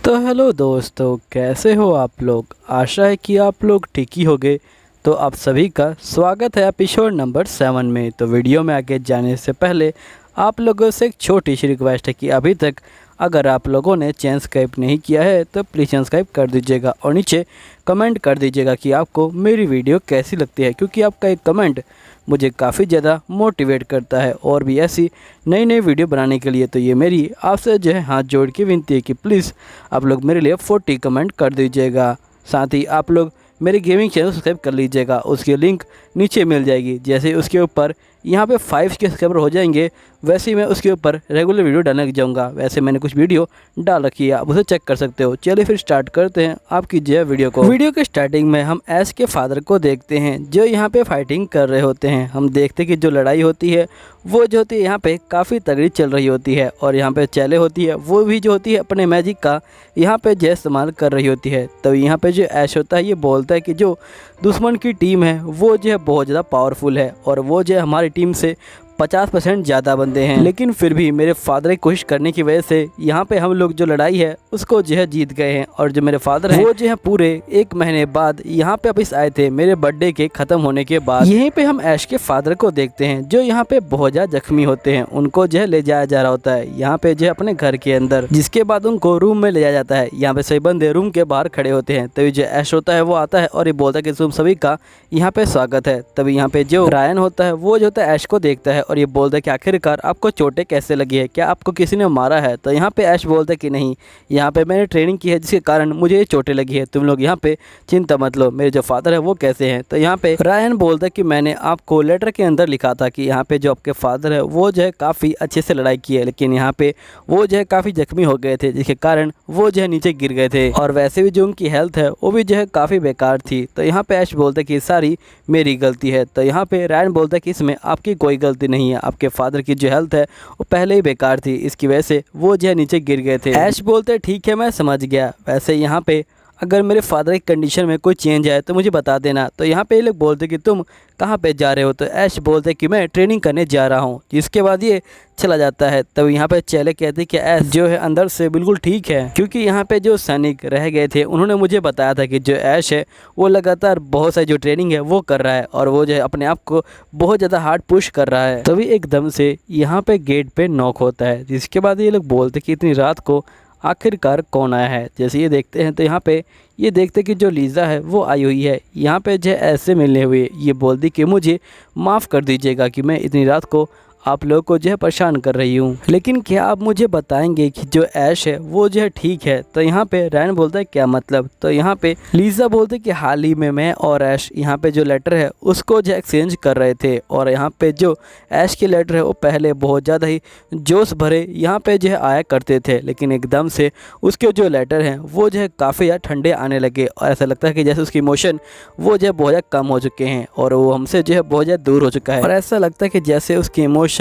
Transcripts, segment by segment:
तो हेलो दोस्तों, कैसे हो आप लोग। आशा है कि आप लोग ठीक ही होंगे। तो आप सभी का स्वागत है एपिसोड नंबर 7 में। तो वीडियो में आगे जाने से पहले आप लोगों से एक छोटी सी रिक्वेस्ट है कि अभी तक अगर आप लोगों ने चैनल सब्सक्राइब नहीं किया है तो प्लीज़ चैनल सब्सक्राइब कर दीजिएगा और नीचे कमेंट कर दीजिएगा कि आपको मेरी वीडियो कैसी लगती है, क्योंकि आपका एक कमेंट मुझे काफ़ी ज़्यादा मोटिवेट करता है और भी ऐसी नई नई वीडियो बनाने के लिए। तो ये मेरी आपसे जो है हाथ जोड़ के विनती है कि प्लीज़ आप लोग मेरे लिए 40 कमेंट कर दीजिएगा। साथ ही आप लोग मेरे गेमिंग चैनल सब्सक्राइब कर लीजिएगा, उसकी लिंक नीचे मिल जाएगी। जैसे उसके ऊपर यहाँ पे 5 के सब्सक्राइबर हो जाएंगे वैसे ही मैं उसके ऊपर रेगुलर वीडियो डालने लग जाऊँगा। वैसे मैंने कुछ वीडियो डाल रखी है, आप उसे चेक कर सकते हो। चलिए फिर स्टार्ट करते हैं आपकी जो वीडियो को। वीडियो के स्टार्टिंग में हम ऐश के फादर को देखते हैं जो यहाँ पे फाइटिंग कर रहे होते हैं। हम देखते हैं कि जो लड़ाई होती है वो जो होती है यहाँ पे काफ़ी तगड़ी चल रही होती है और यहाँ पे चैले होती है वो भी जो होती है अपने मैजिक का यहाँ पे जो इस्तेमाल कर रही होती है। तो यहाँ पे जो ऐश होता है ये बोलता है कि जो दुश्मन की टीम है वो जो है बहुत ज़्यादा पावरफुल है और वो जो है हमारी टीम से 50% ज़्यादा बंदे हैं, लेकिन फिर भी मेरे फादर की कोशिश करने की वजह से यहाँ पे हम लोग जो लड़ाई है उसको जो है जीत गए हैं। और जो मेरे फादर हैं वो जो है पूरे 1 महीने बाद यहाँ पे वापस आए थे मेरे बर्थडे के ख़त्म होने के बाद। यहीं पे हम ऐश के फादर को देखते हैं जो यहाँ पे बहुत ज़्यादा जख्मी होते हैं। उनको जो है ले जाया जा रहा होता है यहाँ पे जो है अपने घर के अंदर, जिसके बाद उनको रूम में ले जाया जाता है। यहाँ पे सभी बंदे रूम के बाहर खड़े होते हैं। तभी जो ऐश होता है वो आता है और ये बोलता है कि तुम सभी का यहाँ पे स्वागत है। तभी यहाँ पे जो रायन होता है वो जो होता है ऐश को देखता है और ये बोलता है कि आखिरकार आपको चोटें कैसे लगी है, क्या आपको किसी ने मारा है। तो यहाँ पे ऐश बोलता है कि नहीं, यहाँ पे मैंने ट्रेनिंग की है जिसके कारण मुझे ये चोटें लगी है, तुम लोग यहाँ पे चिंता मत लो। मेरे जो फादर है वो कैसे हैं। तो यहाँ पे रायन बोलता है कि मैंने आपको लेटर के अंदर लिखा था कि यहाँ पे जो आपके फादर है वो जो है काफ़ी अच्छे से लड़ाई की है, लेकिन यहाँ पे वो जो है काफ़ी जख्मी हो गए थे जिसके कारण वो जो है नीचे गिर गए थे और वैसे भी जो उनकी हेल्थ है वो भी जो है काफ़ी बेकार थी। तो यहाँ पे ऐश बोलता है कि सारी मेरी गलती है। तो यहाँ पे रायन बोलता है कि इसमें आपकी कोई गलती नहीं है, आपके फादर की जो हेल्थ है वो पहले ही बेकार थी, इसकी वजह से वो जो है नीचे गिर गए थे। ऐश बोलते ठीक है मैं समझ गया, वैसे यहाँ पे अगर मेरे फादर की कंडीशन में कोई चेंज आए तो मुझे बता देना। तो यहाँ पे ये लोग बोलते कि तुम कहाँ पे जा रहे हो। तो ऐश बोलते कि मैं ट्रेनिंग करने जा रहा हूँ, जिसके बाद ये चला जाता है। तब यहाँ पे चेले कहते कि ऐश जो है अंदर से बिल्कुल ठीक है, क्योंकि यहाँ पे जो सैनिक रह गए थे उन्होंने मुझे बताया था कि जो ऐश है वो लगातार बहुत सारी जो ट्रेनिंग है वो कर रहा है और वो जो है अपने आप को बहुत ज़्यादा हार्ड पुश कर रहा है। तभी एकदम से यहाँ पे गेट पे नॉक होता है, जिसके बाद ये लोग बोलते कि इतनी रात को आखिरकार कौन आया है। जैसे ये देखते हैं तो यहाँ पे ये देखते कि जो लीज़ा है वो आई हुई है। यहाँ पे जो ऐसे मिलने हुए ये बोलती कि मुझे माफ़ कर दीजिएगा कि मैं इतनी रात को आप लोगों को जो है परेशान कर रही हूँ, लेकिन क्या आप मुझे बताएंगे कि जो ऐश है वो जो है ठीक है। तो यहाँ पे रैन बोलता है क्या मतलब। तो यहाँ पे लीज़ा बोलते कि हाल ही में मैं और ऐश यहाँ पे जो लेटर है उसको जो एक्सचेंज कर रहे थे और यहाँ पे जो ऐश के लेटर है वो पहले बहुत ज़्यादा ही जोश भरे यहाँ पे जो है आया करते थे, लेकिन एकदम से उसके जो लेटर हैं वो जो है काफ़ी ज़्यादा ठंडे आने लगे और ऐसा लगता है कि जैसे उसकी इमोशन वो जो है बहुत ज़्यादा कम हो चुके हैं और वो हमसे जो है बहुत ज़्यादा दूर हो चुका है और ऐसा लगता है कि जैसे उसकी इमोशन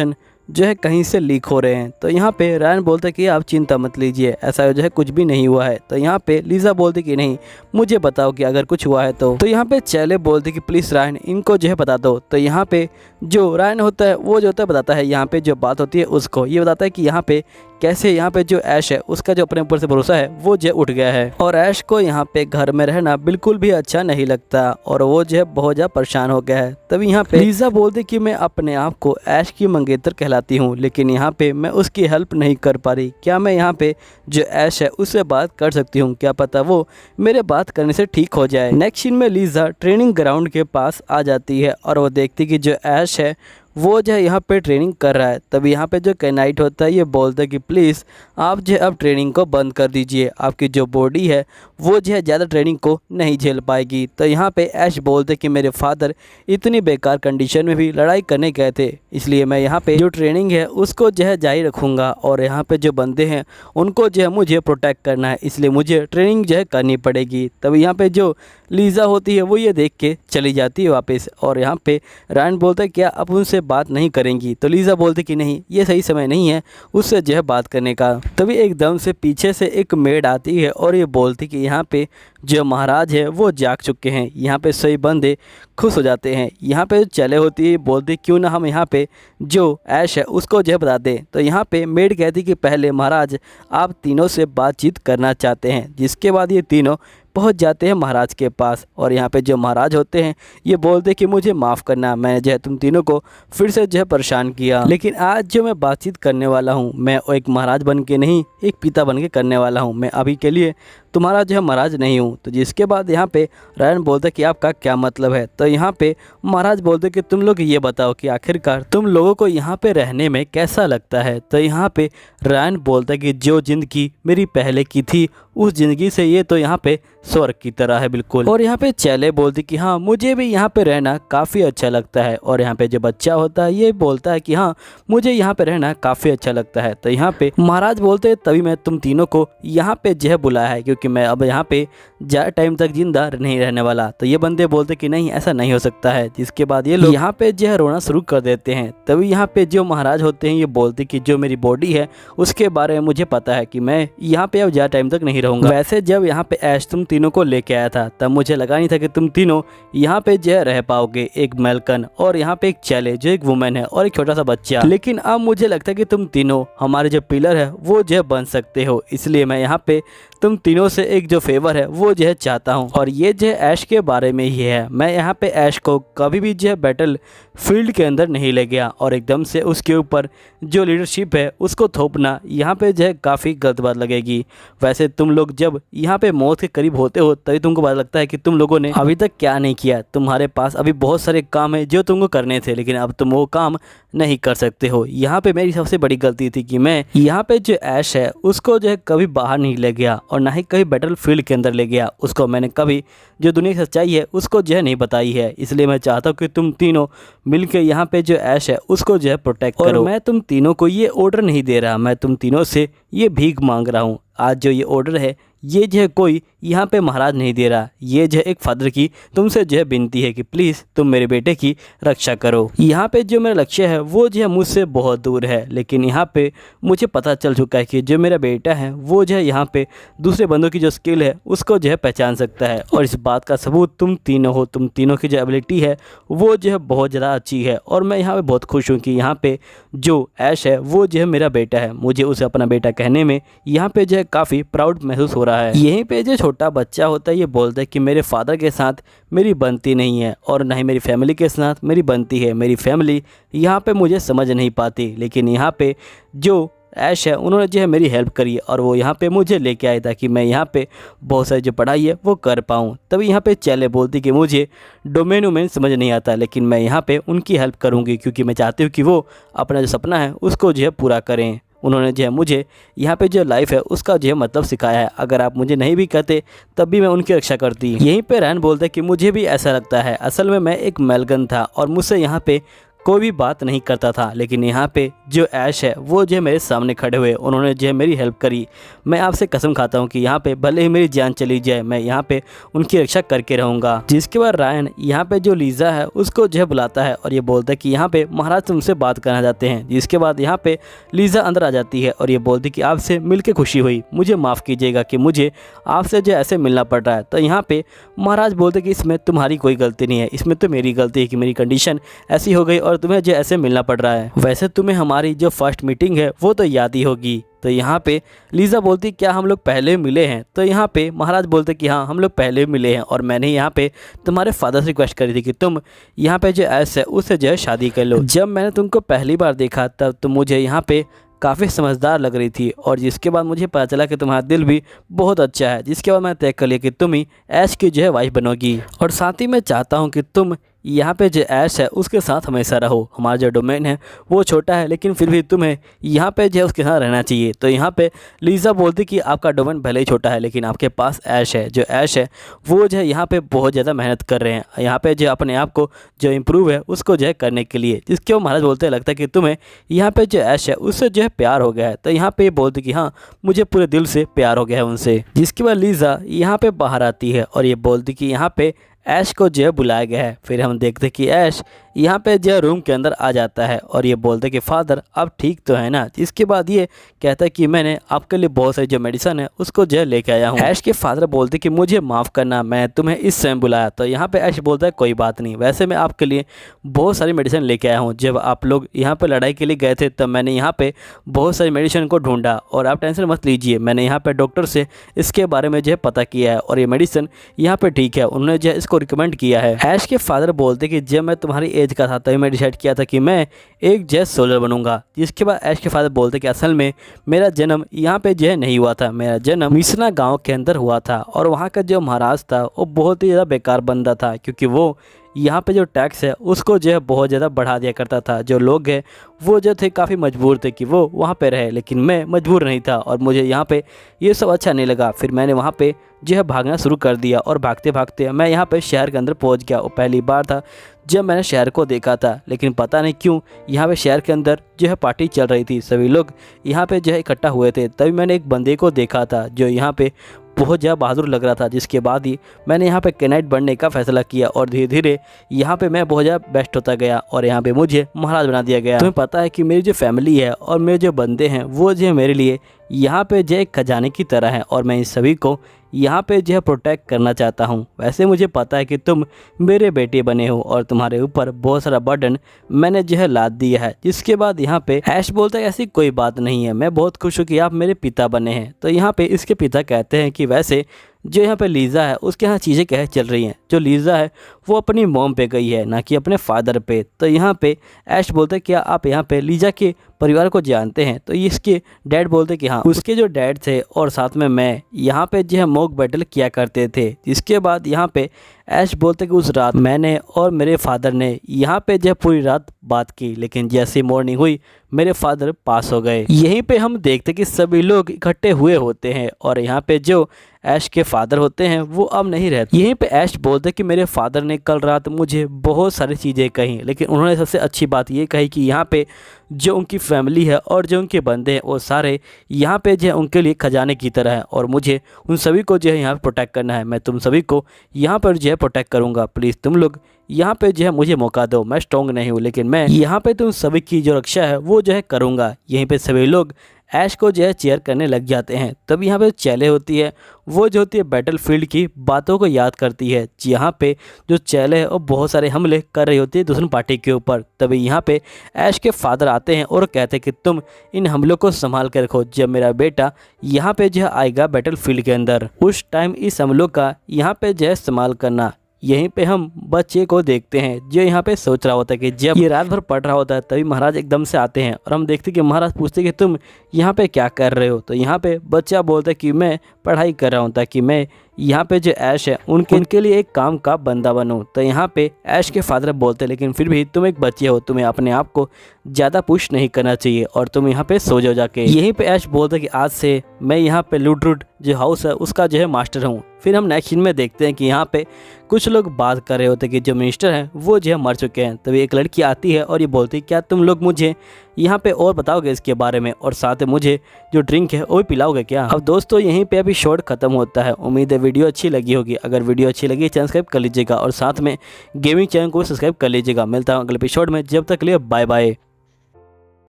जो है कहीं से लीक हो रहे हैं। तो यहाँ पे रायन बोलता है कि आप चिंता मत लीजिए, ऐसा जो है कुछ भी नहीं हुआ है। तो यहाँ पे लीज़ा बोलती कि नहीं, मुझे बताओ कि अगर कुछ हुआ है तो यहाँ पे चैले बोलते कि प्लीज़ रायन इनको जो है बता दो। तो यहाँ पे जो रायन होता है वो जो होता है बताता है यहाँ पे जो बात होती है उसको, ये बताता है कि यहाँ पे कैसे यहाँ पे जो ऐश है उसका जो अपने ऊपर से भरोसा है वो जो उठ गया है और ऐश को यहाँ पे घर में रहना बिल्कुल भी अच्छा नहीं लगता और वो जो है बहुत ज़्यादा परेशान हो गया है। तभी यहाँ पे लीज़ा बोलती कि मैं अपने आप को ऐश की मंगेतर कहलाती हूँ, लेकिन यहाँ पे मैं उसकी हेल्प नहीं कर पा रही। क्या मैं यहाँ पे जो ऐश है उससे बात कर सकती हूँ, क्या पता वो मेरे बात करने से ठीक हो जाए। नेक्स्ट सीन में लीज़ा ट्रेनिंग ग्राउंड के पास आ जाती है और वो देखती कि जो ऐश है वो जो है यहाँ पे ट्रेनिंग कर रहा है। तब यहाँ पे जो कैनाइट होता है ये बोलता है कि प्लीज़ आप जो है अब ट्रेनिंग को बंद कर दीजिए, आपकी जो बॉडी है वो जो है ज़्यादा ट्रेनिंग को नहीं झेल पाएगी। तो यहाँ पे ऐश बोलते कि मेरे फादर इतनी बेकार कंडीशन में भी लड़ाई करने गए थे, इसलिए मैं यहाँ पे जो ट्रेनिंग है उसको जो है जारी रखूँगा और यहाँ पे जो बंदे हैं उनको जो है मुझे प्रोटेक्ट करना है, इसलिए मुझे ट्रेनिंग जो है करनी पड़ेगी। तब यहाँ पे जो लीज़ा होती है वो ये देख के चली जाती है वापस। और यहाँ पे रायन बोलता है क्या आप उनसे बात नहीं करेंगी? तो लीज़ा बोलती कि नहीं, ये सही समय नहीं है उससे जो है बात करने का। तभी एकदम से पीछे से एक मेड आती है और ये बोलती कि यहाँ पे जो महाराज है वो जाग चुके हैं। यहाँ पे सभी बंदे खुश हो जाते हैं। यहाँ पे चले होती है, बोलती क्यों ना हम यहाँ पे जो ऐश है उसको जो है बता दें। तो यहाँ पे मेड कहती कि पहले महाराज आप तीनों से बातचीत करना चाहते हैं। जिसके बाद ये तीनों पहुंच जाते हैं महाराज के पास। और यहाँ पे जो महाराज होते हैं ये बोलते कि मुझे माफ़ करना, मैंने जो है तुम तीनों को फिर से जो है परेशान किया, लेकिन आज जो मैं बातचीत करने वाला हूँ मैं एक महाराज बन के नहीं एक पिता बन के करने वाला हूँ। मैं अभी के लिए तुम्हारा जो है महाराज नहीं हूँ। तो जिसके बाद यहाँ पे रायन बोलता कि आपका क्या मतलब है? तो यहाँ पे महाराज बोलते कि तुम लोग ये बताओ कि आखिरकार तुम लोगों को यहाँ पे रहने में कैसा लगता है? तो यहाँ पे रायन बोलता कि जो ज़िंदगी मेरी पहले की थी उस ज़िंदगी से ये तो यहाँ पे स्वर्ग की तरह है बिल्कुल। और यहाँ पे चैले बोलती कि हाँ मुझे भी यहाँ पे रहना काफ़ी अच्छा लगता है। और यहाँ पे जो बच्चा होता है ये बोलता है कि हाँ मुझे यहाँ पे रहना काफ़ी अच्छा लगता है। तो यहाँ पे महाराज बोलते हैं तभी मैं तुम तीनों को यहाँ पे जो है बुलाया है, क्योंकि मैं अब यहाँ पे ज़्यादा टाइम तक जिंदा नहीं रहने वाला। तो ये बंदे बोलते कि नहीं ऐसा नहीं हो सकता है। जिसके बाद ये लोग यहाँ पे जो है रोना शुरू कर देते हैं। तभी यहाँ पे जो महाराज होते हैं ये बोलते कि जो मेरी बॉडी है उसके बारे में मुझे पता है कि मैं यहाँ पे अब ज़्यादा टाइम तक नहीं रहूँगा। वैसे जब यहाँ पे ऐश तुम तीनों को लेके आया था तब मुझे लगा नहीं था कि तुम तीनों यहाँ पे जो है रह पाओगे, एक मेल्कन और यहाँ पे एक चैले जो एक वुमेन है और एक छोटा सा बच्चा। लेकिन अब मुझे लगता है कि तुम तीनों हमारे जो पिलर है वो जो है बन सकते हो। इसलिए मैं यहाँ पे तुम तीनों से एक जो फेवर है वो जो है चाहता हूँ। और ये जो है ऐश के बारे में ही है। मैं यहाँ पे ऐश को कभी भी जो है बैटल फील्ड के अंदर नहीं ले गया और एकदम से उसके ऊपर जो लीडरशिप है उसको थोपना यहाँ पे जो है काफ़ी गलत बात लगेगी। वैसे तुम लोग जब यहाँ पे मौत के करीब होते हो तभी तुमको पता लगता है कि तुम लोगों ने अभी तक क्या नहीं किया। तुम्हारे पास अभी बहुत सारे काम है जो तुमको करने थे, लेकिन अब तुम वो काम नहीं कर सकते हो। यहाँ पे मेरी सबसे बड़ी गलती थी कि मैं यहाँ पे जो ऐश है उसको जो है कभी बाहर नहीं ले गया और ना ही कभी बैटल फील्ड के अंदर ले गया। उसको मैंने कभी जो दुनिया की सच्चाई है उसको जो है नहीं बताई है। इसलिए मैं चाहता हूँ कि तुम तीनों मिलकर यहाँ पे जो ऐश है उसको जो है प्रोटेक्ट करो। और मैं तुम तीनों को ये ऑर्डर नहीं दे रहा, मैं तुम तीनों से ये भीख मांग रहा हूँ। आज जो ये ऑर्डर है ये जो है कोई यहाँ पे महाराज नहीं दे रहा, ये जो है एक फादर की तुमसे जो है विनती है कि प्लीज़ तुम मेरे बेटे की रक्षा करो। यहाँ पे जो मेरा लक्ष्य है वो जो है मुझसे बहुत दूर है, लेकिन यहाँ पे मुझे पता चल चुका है कि जो मेरा बेटा है वो जो है यहाँ पे दूसरे बंदों की जो स्किल है उसको जो है पहचान सकता है। और इस बात का सबूत तुम तीनों हो। तुम तीनों की जो एबिलिटी है वो जो है बहुत ज़्यादा अच्छी है। और मैं यहाँ पर बहुत खुश हूँ कि यहाँ पर जो ऐश है वो जो है मेरा बेटा है। मुझे उसे अपना बेटा कहने में यहाँ पर जो है काफ़ी प्राउड महसूस हो रहा है। यहीं पे जो छोटा बच्चा होता है ये बोलता है कि मेरे फादर के साथ मेरी बनती नहीं है और ना ही मेरी फैमिली के साथ मेरी बनती है। मेरी फैमिली यहाँ पे मुझे समझ नहीं पाती, लेकिन यहाँ पे जो ऐश है उन्होंने जो है मेरी हेल्प करी और वो यहाँ पे मुझे लेके आए ताकि मैं यहाँ पे बहुत सारी जो पढ़ाई है वो कर पाऊँ। तभी यहाँ पे चैले बोलती कि मुझे डोमेन समझ नहीं आता, लेकिन मैं यहाँ पे उनकी हेल्प करूँगी क्योंकि मैं चाहती हूँ कि वो अपना जो सपना है उसको जो है पूरा करें। उन्होंने जो है मुझे यहाँ पे जो लाइफ है उसका जो है मतलब सिखाया है। अगर आप मुझे नहीं भी कहते तब भी मैं उनकी रक्षा करती। यहीं पे रैन बोलते कि मुझे भी ऐसा लगता है। असल में मैं एक मेल्कन था और मुझसे यहाँ पे कोई भी बात नहीं करता था, लेकिन यहाँ पे जो ऐश है वो जो है मेरे सामने खड़े हुए, उन्होंने जो है मेरी हेल्प करी। मैं आपसे कसम खाता हूँ कि यहाँ पे भले ही मेरी जान चली जाए मैं यहाँ पे उनकी रक्षा करके रहूँगा। जिसके बाद रायन यहाँ पे जो लीज़ा है उसको जो है बुलाता है और ये बोलता है कि यहाँ पे महाराज तुमसे बात करना चाहते हैं। जिसके बाद यहाँ पे लीज़ा अंदर आ जाती है और ये बोलती कि आपसे मिल के खुशी हुई, मुझे माफ़ कीजिएगा कि मुझे आपसे जो ऐसे मिलना पड़ रहा है। तो यहाँ पे महाराज बोलते कि इसमें तुम्हारी कोई गलती नहीं है, इसमें तो मेरी गलती है कि मेरी कंडीशन ऐसी हो गई और तुम्हें जो ऐसे मिलना पड़ रहा है। वैसे तुम्हें हमारी जो फर्स्ट मीटिंग है वो तो याद ही होगी। तो यहाँ पे लीज़ा बोलती क्या हम लोग पहले मिले हैं? तो यहाँ पे महाराज बोलते कि हाँ हम लोग पहले मिले हैं और मैंने यहाँ पे तुम्हारे फादर से रिक्वेस्ट करी थी कि तुम यहाँ पे जो ऐश है उससे जो है शादी कर लो। जब मैंने तुमको पहली बार देखा तब तुम मुझे यहाँ पे काफ़ी समझदार लग रही थी और जिसके बाद मुझे पता चला कि तुम्हारा दिल भी बहुत अच्छा है। जिसके बाद मैं तय कर लिया कि तुम ही ऐश की जो है वाइफ बनोगी और साथ ही मैं चाहता हूँ कि तुम यहाँ पे जो ऐश है उसके साथ हमेशा रहो। हमारा जो डोमेन है वो छोटा है लेकिन फिर भी तुम्हें यहाँ पे जो है उसके साथ रहना चाहिए। तो यहाँ पे लीज़ा बोलती कि आपका डोमेन भले ही छोटा है लेकिन आपके पास ऐश है। जो ऐश है वो जो है यहाँ पे बहुत ज़्यादा मेहनत कर रहे हैं यहाँ पे जो अपने आप को जो इम्प्रूव है उसको जो है करने के लिए, जिसके वो महाराज बोलते हैं लगता है कि तुम्हें यहाँ पे जो ऐश है उससे जो है प्यार हो गया है। तो यहाँ पे ये बोलती कि हाँ मुझे पूरे दिल से प्यार हो गया है उनसे। जिसके बाद लीज़ा यहाँ पे बाहर आती है और ये बोलती कि यहाँ पे ऐश को जो है बुलाया गया है। फिर हम देखते कि ऐश यहाँ पे जो रूम के अंदर आ जाता है और ये बोलते कि फादर आप ठीक तो है ना। इसके बाद ये कहता है कि मैंने आपके लिए बहुत सारी जो मेडिसिन है उसको जो है लेके आया हूँ। ऐश के फादर बोलते कि मुझे माफ़ करना, मैं तुम्हें इस समय बुलाया। तो यहाँ पे ऐश बोलता है कोई बात नहीं, वैसे मैं आपके लिए बहुत सारी मेडिसिन लेके आया हूँ। जब आप लोग यहाँ पर लड़ाई के लिए गए थे तब मैंने यहाँ पर बहुत सारी मेडिसिन को ढूंढा और आप टेंशन मत लीजिए, मैंने यहाँ पर डॉक्टर से इसके बारे में जो है पता किया है और ये मेडिसिन यहाँ पर ठीक है, उन्होंने जो है इसको रिकमेंड किया है। ऐश के फादर बोलते कि जब मैं तुम्हारी एज का था तभी मैं डिसाइड किया था कि मैं एक जेट सोल्जर बनूंगा। जिसके बाद ऐश के फादर बोलते कि असल में मेरा जन्म यहाँ पे जो है नहीं हुआ था, मेरा जन्म मिसना गांव के अंदर हुआ था और वहाँ का जो महाराज था वो बहुत ही ज़्यादा बेकार बंदा था, क्योंकि वो यहाँ पे जो टैक्स है उसको जो है बहुत ज़्यादा बढ़ा दिया करता था। जो लोग हैं वो जो थे काफ़ी मजबूर थे कि वो वहाँ पे रहे, लेकिन मैं मजबूर नहीं था और मुझे यहाँ पे ये सब अच्छा नहीं लगा। फिर मैंने वहाँ पे जो है भागना शुरू कर दिया और भागते भागते मैं यहाँ पे शहर के अंदर पहुँच गया। वो पहली बार था जब मैंने शहर को देखा था, लेकिन पता नहीं क्यों यहाँ पे शहर के अंदर जो है पार्टी चल रही थी, सभी लोग यहाँ पे जो है इकट्ठा हुए थे। तभी मैंने एक बंदे को देखा था जो यहाँ पे बहुत ज़्यादा बहादुर लग रहा था। जिसके बाद ही मैंने यहाँ पे कैनाइट बनने का फैसला किया और धीरे धीरे यहाँ पे मैं बहुत ज़्यादा बेस्ट होता गया और यहाँ पे मुझे महाराज बना दिया गया। तुम्हें पता है कि मेरी जो फैमिली है और मेरे जो बंदे हैं वो जो है मेरे लिए यहाँ पे जो एक खजाने की तरह है और मैं इन सभी को यहाँ पे जो है प्रोटेक्ट करना चाहता हूँ। वैसे मुझे पता है कि तुम मेरे बेटे बने हो और तुम्हारे ऊपर बहुत सारा बर्डन मैंने जो है लाद दिया है। जिसके बाद यहाँ पे ऐश बोलता है ऐसी कोई बात नहीं है, मैं बहुत खुश हूँ कि आप मेरे पिता बने हैं। तो यहाँ पे इसके पिता कहते हैं कि वैसे जो यहाँ पे लीज़ा है उसके यहाँ चीज़ें कैसे चल रही हैं। जो लीज़ा है वो अपनी मॉम पे गई है ना कि अपने फादर पे। तो यहाँ पे ऐश बोलते हैं क्या आप यहाँ पे लीज़ा के परिवार को जानते हैं। तो इसके डैड बोलते कि हाँ उसके जो डैड थे और साथ में मैं यहाँ पे जो है मॉक बैटल किया करते थे। इसके बाद यहाँ पे ऐश बोलते कि उस रात मैंने और मेरे फादर ने यहाँ पे जो पूरी रात बात की, लेकिन जैसे मॉर्निंग हुई मेरे फादर पास हो गए। यहीं पे हम देखते कि सभी लोग इकट्ठे हुए होते हैं और यहाँ पे जो ऐश के फादर होते हैं वो अब नहीं रहते। यहीं पे ऐश बोलते कि मेरे फादर ने कल रात मुझे बहुत सारी चीज़ें कही, लेकिन उन्होंने सबसे अच्छी बात ये कही कि यहाँ पे जो उनकी फैमिली है और जो उनके बंदे हैं वो सारे यहाँ पे जो है उनके लिए खजाने की तरह है और मुझे उन सभी को जो है यहाँ पे प्रोटेक्ट करना है। मैं तुम सभी को यहाँ पर जो है प्रोटेक्ट करूँगा, प्लीज़ तुम लोग यहाँ पे जो है मुझे मौका दो। मैं स्ट्रॉन्ग नहीं हूँ लेकिन मैं यहाँ पे तुम सभी की जो रक्षा है वो जो है करूँगा। यहीं पे सभी लोग ऐश को जो है चेयर करने लग जाते हैं। तब यहाँ पे चैले होती है, वो जो होती है बैटलफील्ड की बातों को याद करती है। यहाँ पे जो चैले है वो बहुत सारे हमले कर रही होती है दूसरी पार्टी के ऊपर। तभी यहाँ पे ऐश के फादर आते हैं और कहते हैं कि तुम इन हमलों को संभाल कर रखो, जब मेरा बेटा यहाँ पे जो है आएगा बैटलफील्ड के अंदर उस टाइम इस हमलों का यहाँ पे जो है इस्तेमाल करना। यहीं पे हम बच्चे को देखते हैं जो यहाँ पे सोच रहा होता है कि जब ये रात भर पढ़ रहा होता है तभी महाराज एकदम से आते हैं और हम देखते हैं कि महाराज पूछते हैं कि तुम यहाँ पे क्या कर रहे हो। तो यहाँ पे बच्चा बोलता है कि मैं पढ़ाई कर रहा हूँ ताकि मैं यहाँ पे जो ऐश है उनके लिए एक काम का बंदा बनूँ। तो यहाँ पे ऐश के फादर बोलते हैं लेकिन फिर भी तुम एक बच्चे हो, तुम्हें अपने आप को ज़्यादा पुश नहीं करना चाहिए और तुम यहाँ पे सो जाओ जाके। यहीं पे ऐश बोलते हैं कि आज से मैं यहाँ पे लूडरूड जो हाउस है उसका जो है मास्टर हूँ। फिर हम नेक्स्ट सीन में देखते हैं कि यहाँ पे कुछ लोग बात कर रहे होते हैं कि जो मिनिस्टर हैं वो जो है मर चुके हैं। तभी एक लड़की आती है और ये बोलती है क्या तुम लोग मुझे यहाँ पे और बताओगे इसके बारे में और साथ में मुझे जो ड्रिंक है वो भी पिलाओगे क्या। अब दोस्तों यहीं पे अभी शॉर्ट खत्म होता है। उम्मीद है वीडियो अच्छी लगी होगी। अगर वीडियो अच्छी लगी चैनल सब्सक्राइब कर लीजिएगा और साथ में गेमिंग चैनल को सब्सक्राइब कर लीजिएगा। मिलता हूँ अगले एपिसोड में, जब तक के लिए बाय बाय।